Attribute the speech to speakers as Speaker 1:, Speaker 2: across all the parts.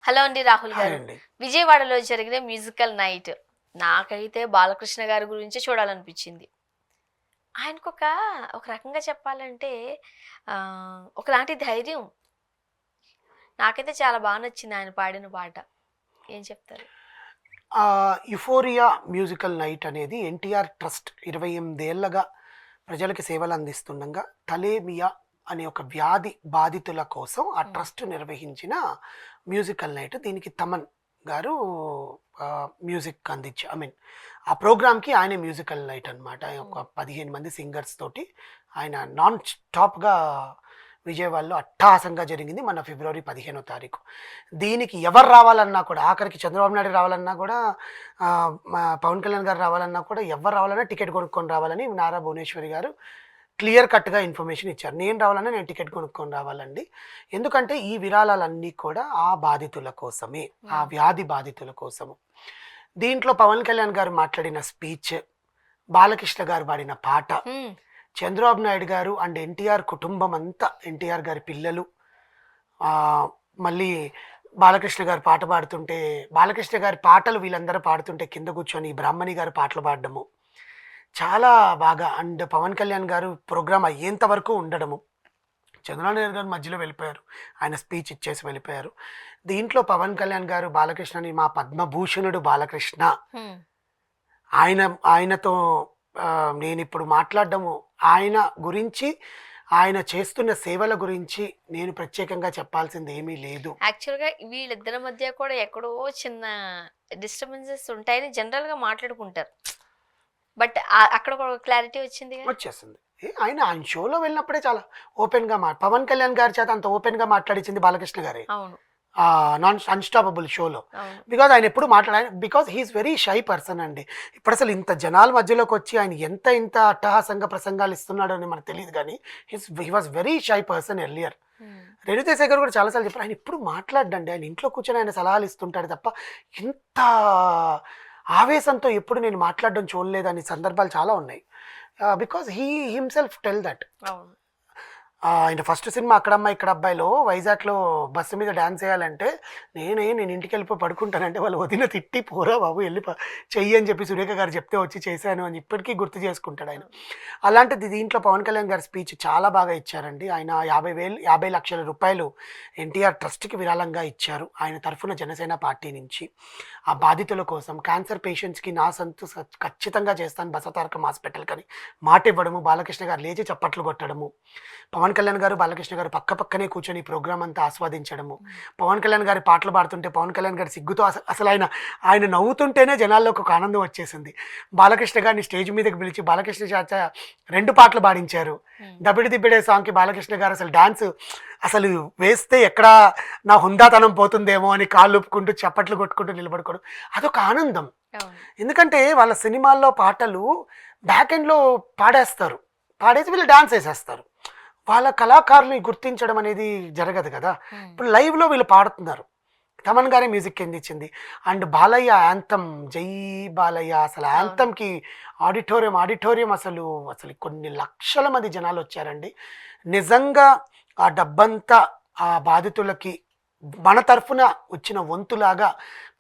Speaker 1: Hello అండి Rahul
Speaker 2: hi
Speaker 1: గారు.
Speaker 2: అండి.
Speaker 1: విజయవాడలో జరిగిన మ్యూజికల్ నైట్ నాకైతే బాలకృష్ణ గారి గురించే చూడాలనిపించింది. ఆయనకొక ఒక రకంగా చెప్పాలంటే ఒకలాంటి ధైర్యం. నాకైతే చాలా బాగా నచ్చింది ఆయన పాడిన పాట. ఏం చెప్తారు?
Speaker 2: 'యుఫోరియా మ్యూజికల్ నైట్' అనేది ఎన్టీఆర్ ట్రస్ట్ 28 ఏళ్లగా ప్రజలకి సేవలు అందిస్తుండగా తలేమియా అనే ఒక వ్యాధి బాధితుల కోసం ఆ
Speaker 1: హ్మ్.
Speaker 2: ట్రస్ట్ నిర్వహించిన మ్యూజికల్ నైట్. దీనికి తమన్ గారు మ్యూజిక్ ఆ ప్రోగ్రామ్కి ఆయన మ్యూజికల్ నైట్ అనమాట.
Speaker 1: హ్మ్.
Speaker 2: ఒక 15 మంది సింగర్స్ తోటి ఆయన నాన్ స్టాప్గా విజయవాడలో అట్టహాసంగా జరిగింది మన ఫిబ్రవరి 15వ తారీఖు. దీనికి ఎవరు రావాలన్నా కూడా, ఆఖరికి చంద్రబాబు నాయుడు రావాలన్నా కూడా, మా పవన్ కళ్యాణ్ గారు రావాలన్నా కూడా, ఎవరు రావాలన్నా టికెట్ కొనుక్కొని రావాలని నారా భువనేశ్వరి గారు క్లియర్ కట్గా ఇన్ఫర్మేషన్ ఇచ్చారు. నేను రావాలన్నా నేను టికెట్ కొనుక్కొని రావాలండి. ఎందుకంటే ఈ విరాళాలన్నీ కూడా ఆ బాధితుల కోసమే, ఆ వ్యాధి బాధితుల కోసము. దీంట్లో పవన్ కళ్యాణ్ గారు మాట్లాడిన స్పీచ్, బాలకృష్ణ గారు పాడిన పాట,
Speaker 1: హ్మ్.
Speaker 2: చంద్రబాబు నాయుడు గారు అండ్ ఎన్టీఆర్ కుటుంబం అంతా, ఎన్టీఆర్ గారి పిల్లలు, ఆ, మళ్ళీ బాలకృష్ణ గారు పాట పాడుతుంటే, బాలకృష్ణ గారి పాటలు వీళ్ళందరూ పాడుతుంటే కింద కూర్చొని బ్రాహ్మణి గారు పాటలు పాడడము చాలా బాగా. అండ్ పవన్ కళ్యాణ్ గారు ప్రోగ్రామ్ అయ్యేంత వరకు ఉండడము, చంద్రబాబు నాయుడు గారు మధ్యలో వెళ్ళిపోయారు, ఆయన స్పీచ్ ఇచ్చేసి వెళ్ళిపోయారు. దీంట్లో పవన్ కళ్యాణ్ గారు బాలకృష్ణని మా పద్మభూషణుడు బాలకృష్ణ,
Speaker 1: హ్మ్.
Speaker 2: ఆయన ఆయనతో నేను ఇప్పుడు మాట్లాడడము, ఆయన గురించి, ఆయన చేస్తున్న సేవల గురించి నేను ప్రత్యేకంగా చెప్పాల్సింది ఏమీ లేదు.
Speaker 1: యాక్చువల్‌గా వీళ్ళిద్దరి మధ్య కూడా ఎక్కడో చిన్న డిస్టర్బెన్సెస్ ఉంటాయని జనరల్‌గా మాట్లాడుకుంటారు. బట్ అక్కడ ఒక క్లారిటీ వచ్చిందిగా.
Speaker 2: వచ్చేస్తుంది. ఆయన ఆయన షోలో వెళ్ళినప్పుడే చాలా ఓపెన్గా పవన్ కళ్యాణ్ గారి చేత అంత ఓపెన్గా మాట్లాడించింది బాలకృష్ణ గారే,
Speaker 1: అవును.
Speaker 2: అన్స్టాపబుల్ షోలో.
Speaker 1: అవును.
Speaker 2: బికాజ్ ఆయన ఎప్పుడు మాట్లాడారు, because he is very shy person అండి. ఇప్పుడు అసలు ఇంత జనాల మధ్యలోకి వచ్చి ఆయన ఇంత అట్టహాసంగా ప్రసంగాలు ఇస్తున్నాడు అని మనకు తెలియదు, కానీ he was very shy person earlier.
Speaker 1: హ్మ్.
Speaker 2: రేణుదేశాయ్ కూడా చాలాసార్లు చెప్పారు, ఆయన ఎప్పుడు మాట్లాడండి, ఆయన ఇంట్లో కూర్చొని ఆయన సలహాలు ఇస్తుంటాడు తప్ప ఇంత ఆవేశంతో ఎప్పుడు నేను మాట్లాడడం చూడలేదని సందర్భాలు చాలా ఉన్నాయి. Because he himself tell that.
Speaker 1: అవును.
Speaker 2: ఆయన ఫస్ట్ సినిమా అక్కడమ్మ ఇక్కడ అబ్బాయిలో వైజాగ్లో బస్సు మీద డ్యాన్స్ చేయాలంటే నేను ఇంటికి వెళ్ళిపోయి పడుకుంటానంటే వాళ్ళు వదిన తిట్టి, పోరా బాబు వెళ్ళి చెయ్యి అని చెప్పి సురేఖ గారు చెప్తే వచ్చి చేశాను అని ఇప్పటికీ గుర్తు చేసుకుంటాడు ఆయన. అలాంటిది దీంట్లో పవన్ కళ్యాణ్ గారి స్పీచ్ చాలా బాగా ఇచ్చారండి. ఆయన 50 లక్షల రూపాయలు ఎన్టీఆర్ ట్రస్ట్కి విరాళంగా ఇచ్చారు ఆయన తరఫున, జనసేన పార్టీ నుంచి. ఆ బాధితుల కోసం, క్యాన్సర్ పేషెంట్స్కి నా సంతు ఖచ్చితంగా చేస్తాను బసవతారకం హాస్పిటల్ కని మాట ఇవ్వడము, బాలకృష్ణ గారు లేచి చప్పట్లు కొట్టడము, పవన్ కళ్యాణ్ గారు బాలకృష్ణ గారు పక్కనే కూర్చొని ప్రోగ్రామ్ అంతా ఆస్వాదించడము, పవన్ కళ్యాణ్ గారి పాటలు పాడుతుంటే పవన్ కళ్యాణ్ గారి సిగ్గుతో అసలు ఆయన నవ్వుతుంటేనే జనాల్లోకి ఒక ఆనందం వచ్చేసింది. బాలకృష్ణ గారిని స్టేజ్ మీదకి పిలిచి బాలకృష్ణ చాచ 2 పాటలు పాడించారు. దబిడి దిబ్బిడే సాంగ్కి బాలకృష్ణ గారు అసలు డాన్స్ అసలు వేస్తే ఎక్కడ నా హుందాతనం పోతుందేమో అని కాళ్ళు ఒప్పుకుంటూ చప్పట్లు కొట్టుకుంటూ నిలబడుకోవడం అదొక ఆనందం. ఎందుకంటే వాళ్ళ సినిమాల్లో పాటలు బ్యాక్ ఎండ్లో పాడేసి వీళ్ళు డాన్స్ వేసేస్తారు. వాళ్ళ కళాకారుని గుర్తించడం అనేది జరగదు కదా. ఇప్పుడు లైవ్లో వీళ్ళు పాడుతున్నారు. తమన్ గారే మ్యూజిక్ అందించింది. అండ్ బాలయ్య యాంథమ్, జై బాలయ్య, అసలు యాంథమ్కి ఆడిటోరియం అసలు కొన్ని లక్షల మంది జనాలు వచ్చారండి. నిజంగా ఆ డబ్బంతా ఆ బాధితులకి మన తరఫున వచ్చిన వంతులాగా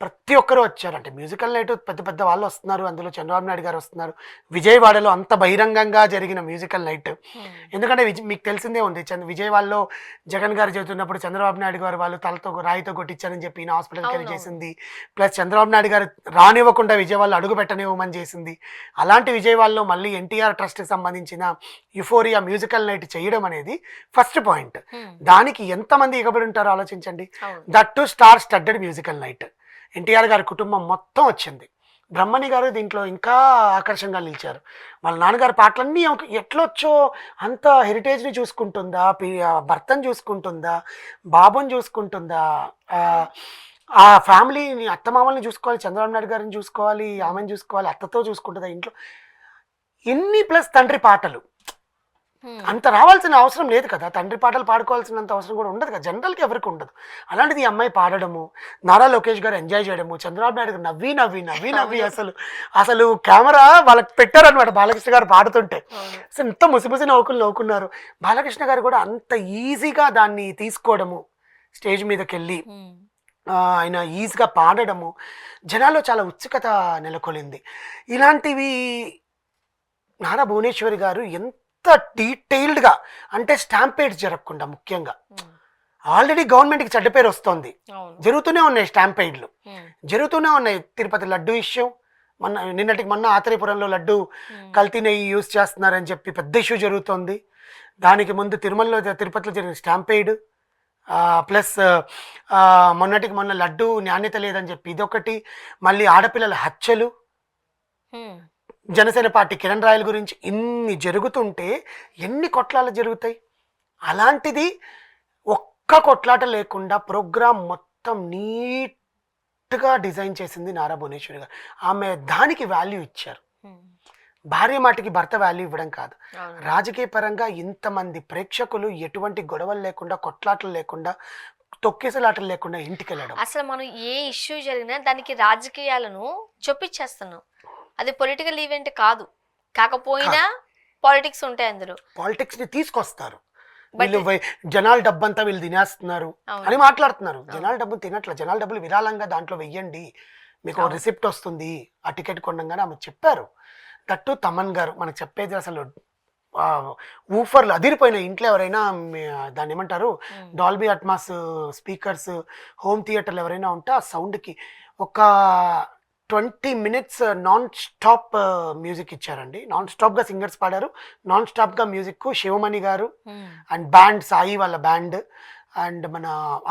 Speaker 2: ప్రతి ఒక్కరూ వచ్చారంటే మ్యూజికల్ నైట్ పెద్ద వాళ్ళు వస్తున్నారు, అందులో చంద్రబాబు నాయుడు గారు వస్తున్నారు. విజయవాడలో అంత బహిరంగంగా జరిగిన మ్యూజికల్ నైట్, ఎందుకంటే మీకు తెలిసిందే ఉంది, విజయవాడలో జగన్ గారు చెబుతున్నప్పుడు చంద్రబాబు నాయుడు గారు వాళ్ళు తలతో రాయితో కొట్టించారని చెప్పి ఈయన హాస్పిటల్కి వెళ్ళి చేసింది. ప్లస్ చంద్రబాబు నాయుడు గారు రానివ్వకుండా విజయవాడలో అడుగు పెట్టనివ్వమని చేసింది. అలాంటి విజయవాడలో మళ్ళీ ఎన్టీఆర్ ట్రస్ట్కి సంబంధించిన యుఫోరియా మ్యూజికల్ నైట్ చేయడం అనేది ఫస్ట్ పాయింట్. దానికి ఎంతమంది ఎగబడి ఉంటారో ఆలోచించండి. That to star studded musical night. NTR గారి కుటుంబం మొత్తం వచ్చింది. బ్రహ్మణి గారు దీంట్లో ఇంకా ఆకర్షణగా నిలిచారు. వాళ్ళ నాన్నగారి పాటలన్నీ ఎట్లొచ్చో అంత హెరిటేజ్ని చూసుకుంటుందా, భర్తను చూసుకుంటుందా, బాబుని చూసుకుంటుందా, ఆ ఫ్యామిలీని అత్తమామల్ని చూసుకోవాలి, చంద్రబాబు నాయుడు గారిని చూసుకోవాలి, ఆమెను చూసుకోవాలి, అత్తతో చూసుకుంటుందా ఇంట్లో ఎన్ని, ప్లస్ తండ్రి పాటలు. అంత రావాల్సిన అవసరం లేదు కదా, తండ్రి పాటలు పాడుకోవాల్సినంత అవసరం కూడా ఉండదు కదా, జనరల్కి ఎవరికి ఉండదు. అలాంటిది ఈ అమ్మాయి పాడడము, నారా లోకేష్ గారు ఎంజాయ్ చేయడము, చంద్రబాబు నాయుడు గారు నవ్వి అసలు కెమెరా వాళ్ళకి పెట్టారనమాట బాలకృష్ణ గారు పాడుతుంటే. అసలు ఎంత ముసిముసి నవ్వుకున్నారు. బాలకృష్ణ గారు కూడా అంత ఈజీగా దాన్ని తీసుకోవడము, స్టేజ్ మీదకి వెళ్ళి ఆయన ఈజీగా పాడడము జనాల్లో చాలా ఉత్సుకత నెలకొలింది. ఇలాంటివి నారా భువనేశ్వరి గారు ఎంత డీటెయిల్డ్గా, అంటే స్టాంపేడ్స్ జరగకుండా ముఖ్యంగా ఆల్రెడీ గవర్నమెంట్కి చెడ్డ పేరు వస్తుంది,
Speaker 1: అవును.
Speaker 2: జరుగుతూనే ఉన్నాయి స్టాంపేడ్లు, జరుగుతూనే ఉన్నాయి. తిరుపతి లడ్డు ఇష్యూ, నిన్నటికి మొన్న ఆత్రేయపురంలో లడ్డు కల్తీ నెయ్యి యూజ్ చేస్తున్నారని చెప్పి పెద్ద ఇష్యూ జరుగుతోంది. దానికి ముందు తిరుపతిలో జరిగిన స్టాంపేడ్, ప్లస్ మొన్నటికి మొన్న లడ్డు నాణ్యత లేదని చెప్పి ఇదొకటి, మళ్ళీ ఆడపిల్లల హత్యలు, జనసేన పార్టీ కిరణ్ రాయల గురించి ఇన్ని జరుగుతుంటే ఎన్ని కొట్లాటలు జరుగుతాయి? అలాంటిది ఒక్క కొట్లాట లేకుండా ప్రోగ్రామ్ మొత్తం నీట్గా డిజైన్ చేసింది నారా భువనేశ్వరి గారు. ఆమె దానికి వాల్యూ ఇచ్చారు. భార్య మాటకి భర్త వాల్యూ ఇవ్వడం కాదు. రాజకీయ పరంగా ఇంతమంది ప్రేక్షకులు ఎటువంటి గొడవలు లేకుండా, కొట్లాటలు లేకుండా, తొక్కేసలాటలు లేకుండా ఇంటికి వెళ్ళడం.
Speaker 1: అసలు మనం ఏ ఇష్యూ జరిగినా దానికి రాజకీయాలను చొప్పించేస్తున్నాం. అది పొలిటికల్ ఈవెంట్ కాదు, కాకపోయినా పాలిటిక్స్ ఉంటాయి అందులో.
Speaker 2: పాలిటిక్స్ ని తీసుకొస్తారు. వీళ్ళు జనాల డబ్బంతా వీళ్ళు తినేస్తున్నారు అని మాట్లాడుతున్నారు. జనాల డబ్బు తినట్ల, జనాల డబ్బులు విరాళంగా దాంట్లో వెయ్యండి, మీకు రిసిప్ట్ వస్తుంది ఆ టికెట్ కొనగానే ఆమె చెప్పారు. దట్టు తమన్ గారు మనకు చెప్పేది అసలు ఊఫర్లు అదిరిపోయిన ఇంట్లో ఎవరైనా దాన్ని ఏమంటారు డాల్బీ అట్మాస్ స్పీకర్స్, హోమ్ థియేటర్లు ఎవరైనా ఉంటే ఆ సౌండ్కి ఒక 20 minutes నాన్ స్టాప్ మ్యూజిక్ ఇచ్చారండి. నాన్ స్టాప్గా సింగర్స్ పాడారు, నాన్ స్టాప్గా మ్యూజిక్ శివమణి గారు అండ్ బ్యాండ్ సాయి వాళ్ళ బ్యాండ్, అండ్ మన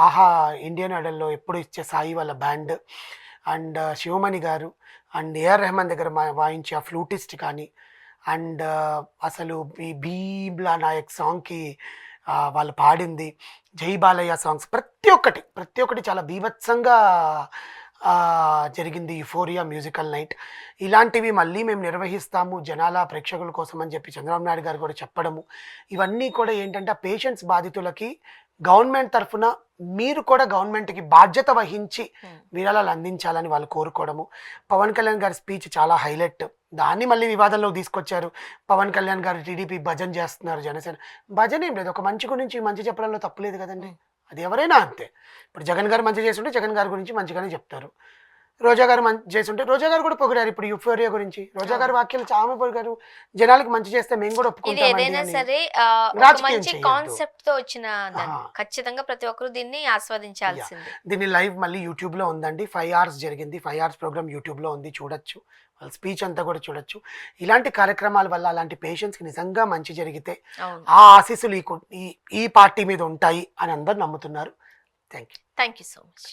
Speaker 2: ఆహా ఇండియన్ ఐడల్లో ఎప్పుడు ఇచ్చే సాయి వాళ్ళ బ్యాండ్, అండ్ శివమణి గారు, అండ్ ఏఆర్ రెహమాన్ దగ్గర వాయించే ఆ ఫ్లూటిస్ట్ కానీ, అండ్ అసలు ఈ భీమ్లా నాయక్ సాంగ్కి వాళ్ళు పాడింది, జై బాలయ్య సాంగ్స్, ప్రతి ఒక్కటి చాలా బీభత్సంగా జరిగింది యూఫోరియా మ్యూజికల్ నైట్. ఇలాంటివి మళ్ళీ మేము నిర్వహిస్తాము జనాల ప్రేక్షకుల కోసం అని చెప్పి చంద్రబాబు నాయుడు గారు కూడా చెప్పడము, ఇవన్నీ కూడా ఏంటంటే ఆ పేషెంట్స్ బాధితులకి గవర్నమెంట్ తరఫున మీరు కూడా గవర్నమెంట్కి బాధ్యత వహించి విరాళాలు అందించాలని వాళ్ళు కోరుకోవడము. పవన్ కళ్యాణ్ గారి స్పీచ్ చాలా హైలైట్, దాన్ని మళ్ళీ వివాదంలో తీసుకొచ్చారు. పవన్ కళ్యాణ్ గారు టీడీపీ భజన చేస్తున్నారు, జనసేన భజన ఏం లేదు, ఒక మంచి గురించి మంచి చెప్పడంలో తప్పులేదు కదండి. అది ఎవరైనా అంతే. ఇప్పుడు జగన్ గారు మంచి చేస్తుంటే జగన్ గారి గురించి మంచిగానే చెప్తారు, రోజా గారు మంచి చేస్తుంటే రోజా గారు కూడా పొగిడారు. ఇప్పుడు యూఫోరియా గురించి రోజా గారి వాక్యాలు చాలా పొగిడారు, జనాలకు మంచి చేస్తే మేము కూడా ఒప్పుకుంటాం.
Speaker 1: ఏదైనా సరే ఒక మంచి కాన్సెప్ట్ తో వచ్చిన ఖచ్చితంగా ప్రతి ఒక్కరు దీన్ని ఆస్వాదించాల్సింది.
Speaker 2: దీన్ని లైవ్ మళ్ళీ యూట్యూబ్ లో ఉందండి, 5 hours జరిగింది, 5 hours ప్రోగ్రామ్ యూట్యూబ్ లో ఉంది, చూడొచ్చు. వాళ్ళ స్పీచ్ అంతా కూడా చూడొచ్చు. ఇలాంటి కార్యక్రమాల వల్ల అలాంటి పేషెంట్స్కి నిజంగా మంచి జరిగితే ఆ ఆశీస్సులు ఈ పార్టీ మీద ఉంటాయి అని అందరు నమ్ముతున్నారు. Thank you
Speaker 1: so much.